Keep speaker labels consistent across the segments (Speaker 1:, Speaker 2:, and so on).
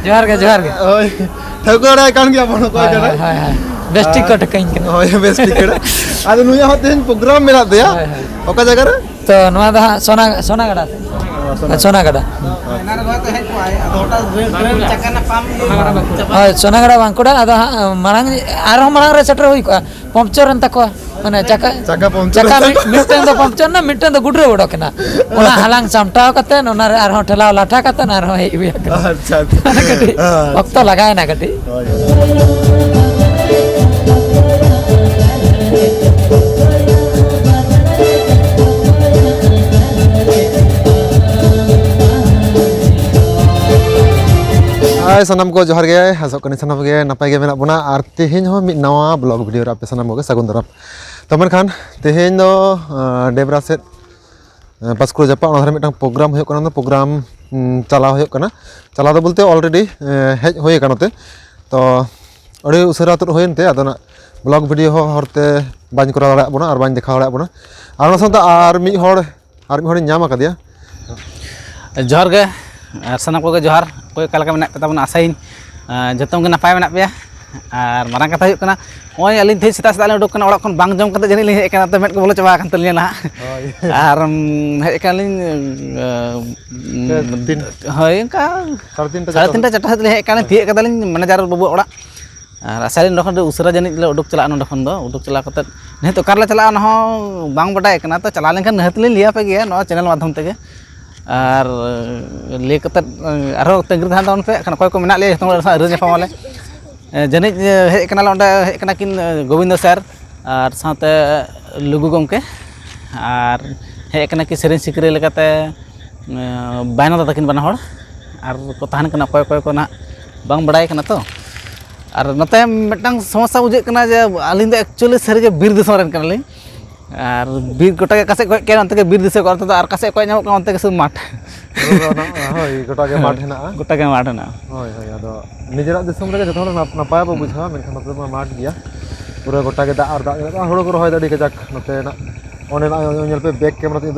Speaker 1: जोहार के
Speaker 2: ओय ठगोड़ा कान गया बनो कोई करा
Speaker 1: हाय हाय बेस्टिक को टकाइन के
Speaker 2: ओय बेस्टिक करा आदो नुया होते हैं प्रोग्राम मेरा दिया ओका जगह रे
Speaker 1: तो नवा दा सोनागड़ा सोनागड़ा बांकुड़ा अदा मांग आरो मांग रे सेटर हुई पंक्चर अंत को माने चका मिटन दो पंक्चर ना मिटन दो गुडरे उडोकना ओना हलांग सामटाव कते ओना रे आरो ठेला लाठा कते ना आरो हे बिया अच्छा कटी वक्त लगाए ना कटी
Speaker 2: हाय सनम को जोहार गे हसो कनी सनम गे नपाय गे मेना बना आर तेहेन हो मि नवा ब्लॉग वीडियो रे आपे सनम गे सगुन दराम तो मेनखान तेहेन दो डेबरा सेट पासकुड़ जापा ओना मिटांग प्रोग्राम होय कना प्रोग्राम चलाव होय कना चलाव दो बोलते ऑलरेडी हेज होय कनाते तो अड़ी उसरा तो होयनते अदना ब्लॉग वीडियो हो हरते बाñ करा दाड़ा बना आर बाñ देखा दाड़ा बना आर ओना साथ आर मी होड़ ᱧᱟᱢ आकादिया
Speaker 3: जोहार गे सनम को जोहार कोई कालका मेना कता आशाइन जतम के नपाय मेना पे और मारंग कथा हुई ओय अलिन थे सेता सेता उडुक ओड़ा खन बांग जम कते जनी लिन हेक तो मेट को बोलो चबा kan तलिया ना और हेक लिन होय का 3:30 4:30 सेत हेक kan थिए कदा लिन मैनेजर बाबू ओड़ा और आशालिन नखन उसरा जनी ले उडुक चला नखन दो उडुक चला कते ने तो कारला चला न हो बांग बटाय कना तो चला लेन नहत लिन लिया पे गया नो चैनल माध्यम तेगे और ले कते आरो तंगरी धान दान पे खन कोय को मेना ले जतो रे नेफा वाले जनी हेज कना ल ओंडे हेज कना किन गोविंद सर और साथे लुगु गमके और हेज कना कि सेरेन सिकरे लेकाते बायना दादा किन बना हड़ और को तहन कना कोय को ना बांग बड़ाय कना तो और नते मिटांग समस्या बुझे कना जे अलिन दो एक्चुअली सरी जे बीर दिसम रेन कना लिन और बीर गोटा के कासे कोय के अंत के बीर दिसे करते और कासे कोय नाम अंत के सु माठ
Speaker 2: होय गोटा के माठ हेना होय होय अदो निजरा दिसम रे जतो नपाय बो बुझा मेनखान नते माठ गया पूरा गोटा के दा होड़ो को रहोय दाडी के जाक नते ना ओने ना नेल पे बैक कैमरा ते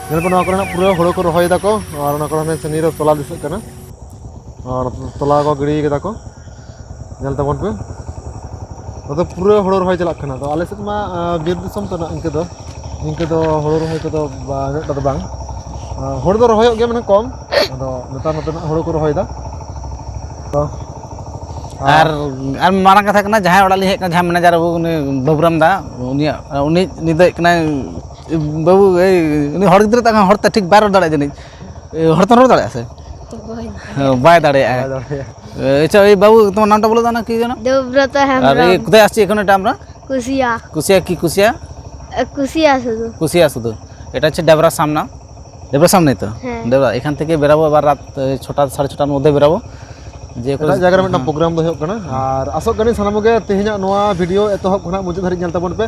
Speaker 2: पूरा होड़ो को रहोय दाको और ओना को सनी रे तोला दिसक कना और तोला को गिड़ी के दाको नेल तबन पे तो पूरा होड़ो रहोय चला कना तो आले सेत मा बीर दिसम तो ना इनके दो होड़ो रहोय को तो नेट दो बांग होड़ दो रहोय गे माने कम अदो नेता नते होड़ो को रहोय दा तो
Speaker 3: और मारा कथा कना जहां ओड़ा li हेक जहां मैनेजर बाबूराम दा उनी निदे कना बाबू उनी हर गिद्र ता हर ता ठीक बार दाड़े जनी हर तो दाड़े से बाय दाड़े अच्छा ए बाबू তোমার নামটা বলো জানা কি জানো
Speaker 4: দেবব্রত হেমব্রম
Speaker 3: আর এই কোথায় আসছে এখন এটা আমরা কুশিয়া শুধু এটা হচ্ছে ডেবরা সামনে তো ডেবরা এখান থেকে বেরাবো আবার রাত 6টা 6:30 মধ্যে বেরাবো जे को
Speaker 2: जगह में प्रोग्राम दो होकना और आसो गनी सनामगे तेहेना नोआ वीडियो एतहब खना मुझे धरि नेल तबन पे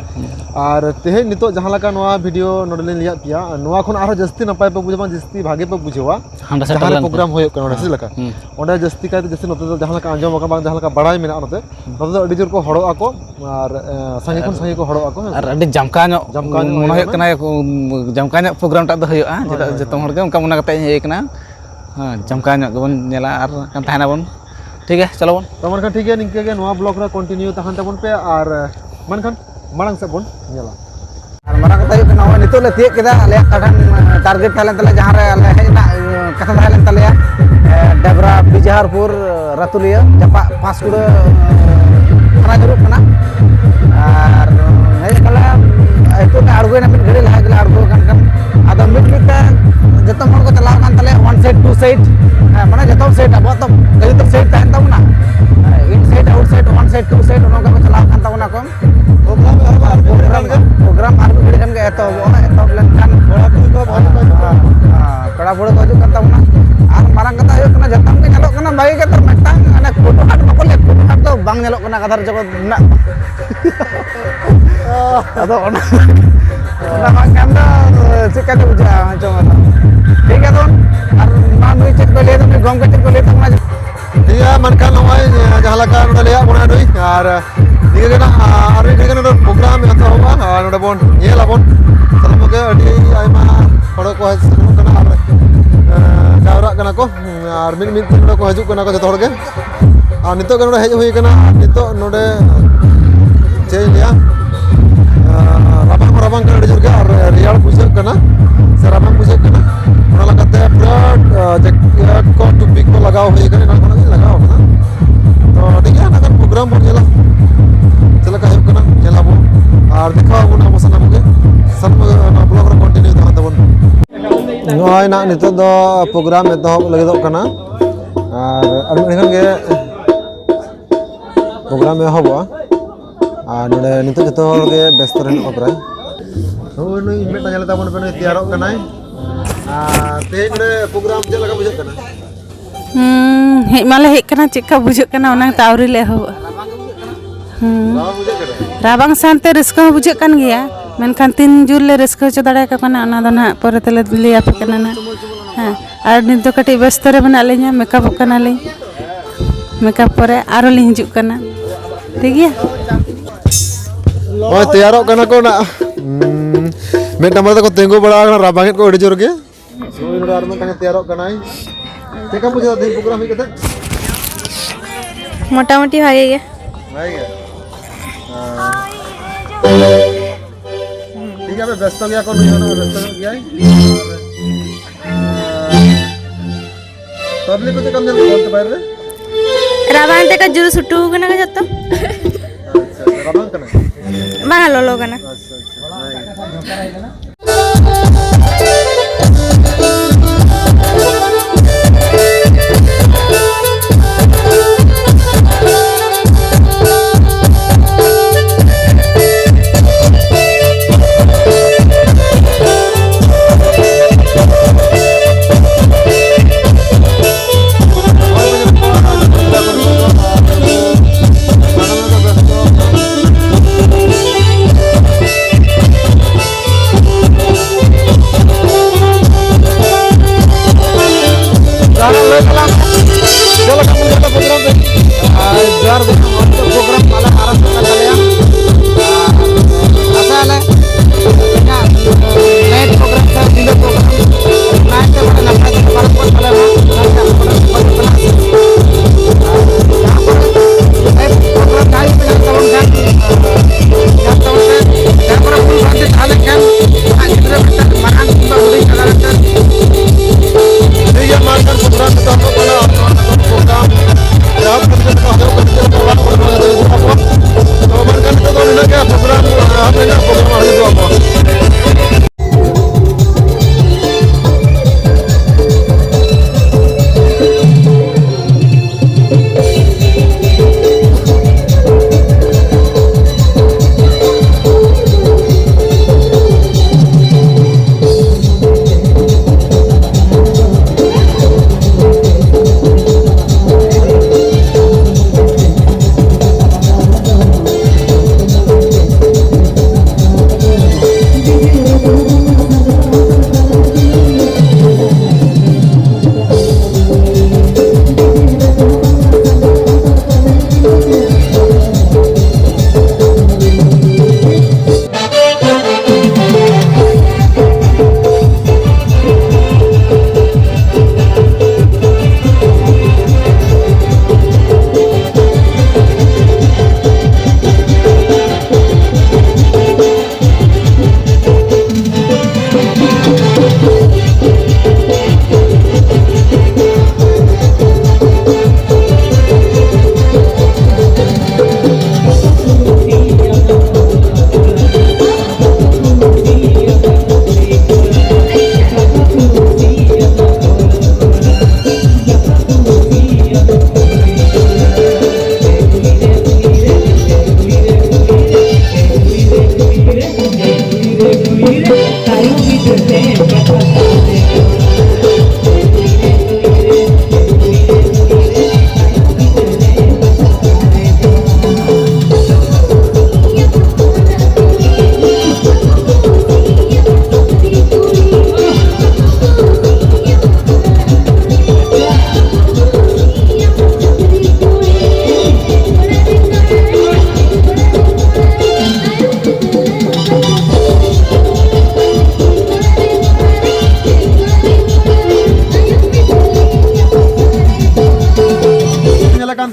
Speaker 2: और तेहे नितो जहां लका नोआ वीडियो नोडलिन लिया पिया नोआ खन आरो जस्ती नपाय पे बुझबा जस्ती भागे पे बुझवा जहां प्रोग्राम होय कना से लका ओंडे जस्ती काते जस्ती नते जहां लका अंजम का बांग जहां लका बड़ाई मेना नते नते अडी जोर को हड़ो आको और संगे खन संगे को हड़ो आको
Speaker 3: और अडी जमका मन होय कना जमका प्रोग्राम टा दो होयआ जतो हड़ के उनका मना कते हेय कना हां जमका गबन नेला और kan tahana bon ठीक है चलो बन
Speaker 2: तो मनखान ठीक है निके के नोआ ब्लॉग रे कंटिन्यू तहन तबन पे और मनखान मारंग से बन नेला
Speaker 3: और मारंग कथा हुई ना नितो ले तियक केदा आले काठन टारगेट थालेन तले जहां रे आले हेना कथा थालेन तले डेबरा बिजहारपुर रतुलिया जपा पासकुड़ थाना जुरुक कना और हे कला एतो ना अड़गो ना मिट घड़ी लहा गला अड़गो kan आदो मिट जतो मन को चला कान तले वन साइड टू साइड माने जतो साइड अब तो गई तो साइड तहन तब ना inside outside one side two side ओनो का चला कान तब ना को प्रोग्राम आर घड़ी kan के एतो लन kan कड़ा बुड़ को kan तब ना आर मारंग कथा हुई कना जतम के नेलो कना बाई के तो मिटांग अने फोटो हाट बको ले फोटो हाट तो बांग नेलो ᱠᱟᱱᱟ ᱠᱟᱛᱷᱟ ᱡᱚᱠᱷᱚᱱ ᱢᱮᱱᱟᱜ ᱟᱫᱚ ᱚᱱᱟ ᱵᱟᱝᱠᱷᱟᱱ ᱫᱚ ᱪᱮᱫᱠᱟ ᱜᱮ ᱵᱩᱡᱷᱟᱹᱜᱼᱟ ᱪᱚᱝ ᱟᱫᱚ ᱴᱷᱤᱠ ᱜᱮᱭᱟ ᱛᱚ ᱟᱨ ᱢᱟ ᱱᱩᱭ ᱪᱮᱫ ᱠᱚ ᱞᱟᱹᱭ ᱫᱟ ᱱᱩᱭ ᱜᱚᱢᱠᱮ ᱪᱮᱫ ᱠᱚ ᱞᱟᱹᱭ ᱛᱟᱵᱚᱱᱟ
Speaker 2: ठीक है मनखान नॉय जहाँ लगा नोडे लिया बोना डोई और निके के ना और निके के ना प्रोग्राम या तो होगा और नोडे बोन ये ला बोन सलाम के अड़ी आयमा थोड़ा को है सलाम करना और जावरा करना को और मिन मिन नोडे को हजू करना को जतो के और नितो के नोडे हेज हुई करना नितो नोडे चेंज लिया राबांग कर जोर के और रियल बुझे करना से राबांग बुझे करना उना लगाते पूरा जैकेट को टोपी को लगाओ हुई करना ना कोना लगाओ ना तो ठीक है ना kan program bon jela jela ka hayuk kana jela bo ar dekhaw bo na mo sanam ge sam na blog ro continue ta tabon noy na nito do program etohok lagidok kana ar mekhan ge program ehoboa আর নড়ে নিতো জতো হলগে ব্যস্ত rain অপরাই ওই নই ইমেট না ᱧᱮᱞ ᱛᱟᱵᱚᱱ ᱯᱮ ᱱᱩᱭ ᱛᱮᱭᱟᱨᱚᱜ ᱠᱟᱱᱟᱭ ᱛᱮᱦᱮᱧ ᱱᱚᱰᱮ ᱯᱨᱳᱜᱨᱟᱢ ᱪᱮᱫ ᱞᱮᱠᱟ ᱵᱩᱡᱷᱟᱹᱜ ᱠᱟᱱᱟ
Speaker 4: ᱦᱮᱡ ᱢᱟᱞᱮ ᱦᱮᱡ ᱠᱟᱱᱟ ᱪᱮᱫᱠᱟ ᱵᱩᱡᱷᱟᱹᱜ ᱠᱟᱱᱟ ᱚᱱᱟ ᱛᱮ ᱟᱹᱣᱨᱤ ᱞᱮ ᱮᱦᱚᱵᱚᱜᱼᱟ
Speaker 2: ᱨᱟᱵᱟᱝ ᱵᱩᱡᱷᱟᱹᱜ ᱠᱟᱱᱟ
Speaker 4: ᱨᱟᱵᱟᱝ ᱥᱟᱶᱛᱮ ᱨᱟᱹᱥᱠᱟᱹ ᱦᱚᱸ ᱵᱩᱡᱷᱟᱹᱜ ᱠᱟᱱ ᱜᱮᱭᱟ ᱢᱮᱱᱠᱷᱟᱱ ᱛᱤᱱ ᱡᱳᱨ ᱞᱮ ᱨᱟᱹᱥᱠᱟᱹ ᱦᱚᱪᱚ ᱫᱟᱲᱮᱭᱟᱠᱚ ᱠᱟᱱᱟ ᱚᱱᱟ ᱫᱚ ᱱᱟᱦᱟᱜ ᱯᱚᱨᱮ ᱛᱮᱞᱮ ᱞᱟᱹᱭ ᱟᱯᱮ ᱠᱟᱱᱟ ᱱᱟᱦᱟᱜ ᱦᱮᱸ ᱟᱨ ᱱᱤᱛ ᱫᱚ ᱠᱟᱹᱴᱤᱡ ᱵᱮᱥᱛᱚ ᱨᱮ ᱢᱮᱱᱟᱜ ᱞᱤᱧᱟ ᱢᱮᱠᱟᱯᱚᱜ ᱠᱟᱱᱟᱞᱤᱧ ᱢᱮᱠᱟᱯ ᱯᱚᱨᱮ ᱟᱨᱚ ᱞᱤᱧ ᱦᱤᱡᱩᱜ ᱠᱟᱱᱟ ᱴᱷᱤक ᱜᱮᱭᱟ
Speaker 2: ओए तैयारों करना को ना मेट नंबर तक तेंगो बड़ा करना राबांगेट को अड़ी जोर के सोई नोडे आर में तंग तैयारों करना है चेका बुझा थे प्रोग्राम ही कते
Speaker 4: मोटामुटी भागे गया
Speaker 2: भाई गया ठीक है व्यस्त हो गया कौन नहीं होना व्यस्त हो गया है पब्लिक को कम जल्दी बोलते बाहर रे
Speaker 4: राबांग ते का जुरू सुट्टू कना का जत्तो
Speaker 2: अच्छा राबांग करना
Speaker 4: बांगा लोलो कना
Speaker 2: अच्छा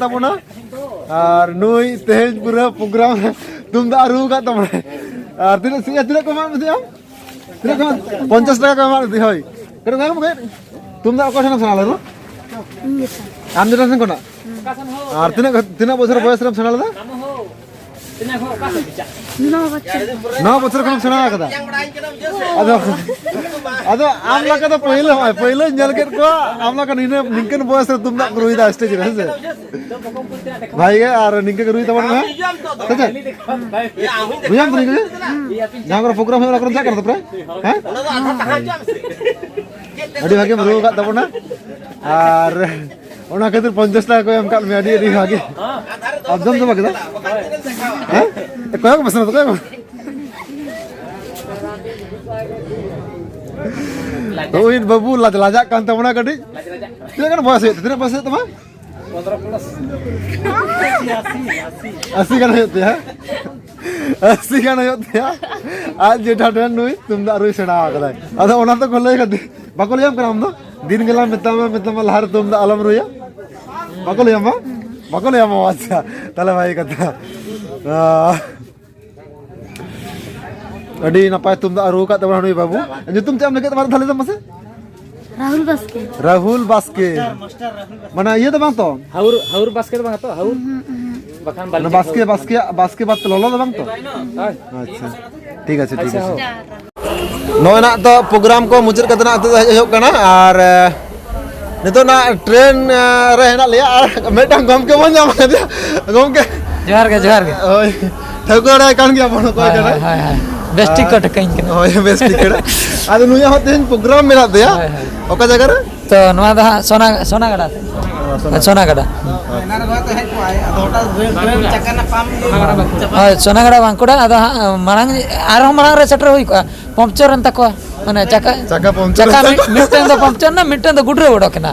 Speaker 2: tabona ar nui tehej pura program tumda ru ka tabona ar tidak ko mak mesti am tidak ko 50 টাকা ko mak mesti hoy kero ngam ke tumda ko sana sana lo am jera sen kona ar tina bosor boyas ram sana la 9 বছর কোন শোনা কথা আদো আমলা কথা পहिले jail Kate কো আমলা কা নিনকেন বয়স রে তুমদা করুই দা স্টেজ রে হ্যাঁ ভাই আর নিনকে করুই তবন না ঠিক আছে বুঝাম তুমি না করে প্রোগ্রাম হলা করন যা করতে প্রায় হ্যাঁ আদি ভাগে মরু কা তবন না আর ওনা খাতির 50 টাকা কই আম কাল মে আদি ভাগে আবদম তো বাগদা হ্যাঁ কয় বছর তো কয় तो इन बाबू लाजा kan tamuna kadi tidak kan bahasa itu tidak bahasa itu mah 15 80 kan itu ya 80 kan itu ya आज जेठा डन नुई तुम दा रुई सेना kada ada ona to kolai kadi bakol yam karam do din gela metama lahar तुम दा alam ruya bakol yam acha tale bhai kata Adi napai tumda aru ka tabana nui babu. Nyutum cham leke tamar thale tam mase? Rahul Baske. Mana iya to bang to?
Speaker 1: Haur basket bang to haur. Bakan
Speaker 2: Mana Baske bat lolo to bang to? Acha. Thik ache. Noi na to program ko mujur katna to hayok kana ar nito na train re hena leya ar metang gomke mon jam dia. Gomke.
Speaker 1: Johar ge.
Speaker 2: Oi. Thakora kan gya bono ko kana.
Speaker 1: Hai. Besti ko takain kana.
Speaker 2: Oh ya besti kada. Ado nuya hote program mena de ya. Oka jaga re?
Speaker 1: To noa da sona gada. Sona gada. Sona gada bangkuda ada marang marang re setter hoi ko puncture anta ko mane chaka mitten do puncture na mitten do gudre odokena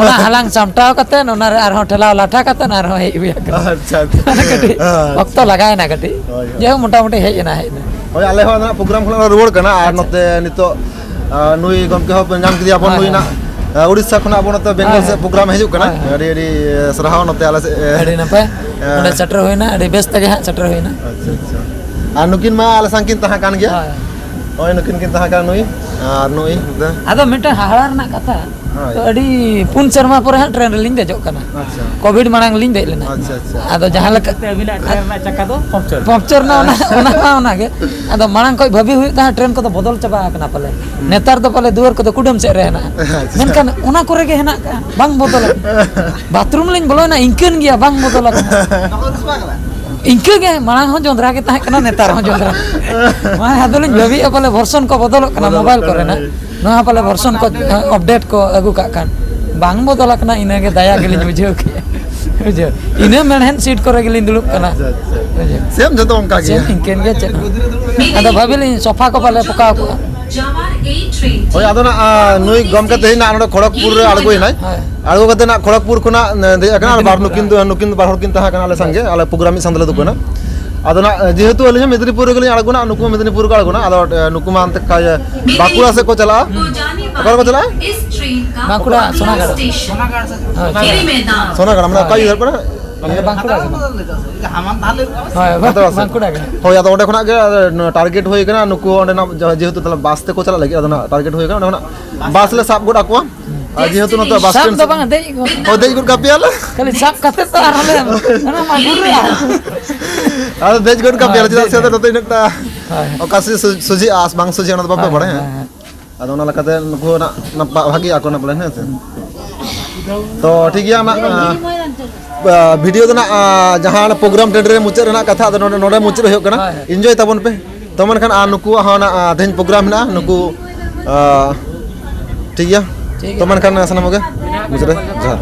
Speaker 1: ona halang samtaw kate ona re arho thela latha kate na arho hei biya
Speaker 2: Acha.
Speaker 1: okto lagai na kati je mota moti hei na
Speaker 2: Oi ale ho na program khona ruwar kana ar note nito nui gomke ho nyam kidi apon nui na Odisha khona apon to Bengal se program hijuk kana adi sarahaw note ala se
Speaker 1: adi napai ona setter hoina adi best tage ha setter hoina
Speaker 2: Acha. Anukin ma ala sangkin taha kan gya Oi nukin kin taha kan nui ar nui
Speaker 1: ado mitten hahalar na katha to adi pun serma pore ha train link dejok kana
Speaker 2: Acha.
Speaker 1: covid marang link dej lena
Speaker 2: Acha.
Speaker 1: ado jahan leka chaka do puncture na ona ge ado marang koi bhabi hui ta train ko to bodol chaba kana pale netar do pale duar ko to kudum se re hena menkan ona kore ge hena bang bodol bathroom link bolo na inken gya bang bodol inke ge marang hon jondra ge ta kana netar hon jondra ma adolin bhabi pale version ko bodol kana mobile kore na noa pale version ko update ko agu ka kan bang bodol kana ina ge daya gelin bujau ke bujau ina menhen seat kore gelin dulup kana
Speaker 2: Siam joto ongka
Speaker 1: Jen
Speaker 2: gya
Speaker 1: ingken ge chen ada bhabilin sofa ko pale poka ko
Speaker 2: Oi ado na nui gomke tehi na anoda Khodakpur re algoi nai algo kate na Khodakpur khona de kana bar nukin bar hor kin taha kana ale sange ale program mi sandale dukona ado na jehetu alinya Medinipur geli algona nuku Medinipur ka algona ado nuku ma ante ka Bakura se ko chala kor ko chala
Speaker 1: Bangkuda Sonagada
Speaker 2: Sonagada mana kai idhar para
Speaker 1: Bangkuda Bangkuda ge
Speaker 2: hoi ado onde khona ge target hoi kana nuku onde na jehetu tala bus te ko chala lagi ado na target hoi kana ona bus le sab god akwa jehetu na to bus
Speaker 1: sam
Speaker 2: stand
Speaker 1: do bang dei
Speaker 2: oh dei god kapial
Speaker 1: kali sap kate to arale ana magur ya
Speaker 2: ado dei god kapial chida se to ina ta okasi suji as bang suji ona bape bade ado ona lakate nuku na bhagi ako na plan he to ठीक गया ना video ना जहां programme tender रे मुचार ना कथा ado नोडे मुचार होय kana enjoy तबन पे तो मन खान नुकु हाना देन प्रोग्राम ना नुकु ठीक गया तो मन खान सनम होगे मुचार जहां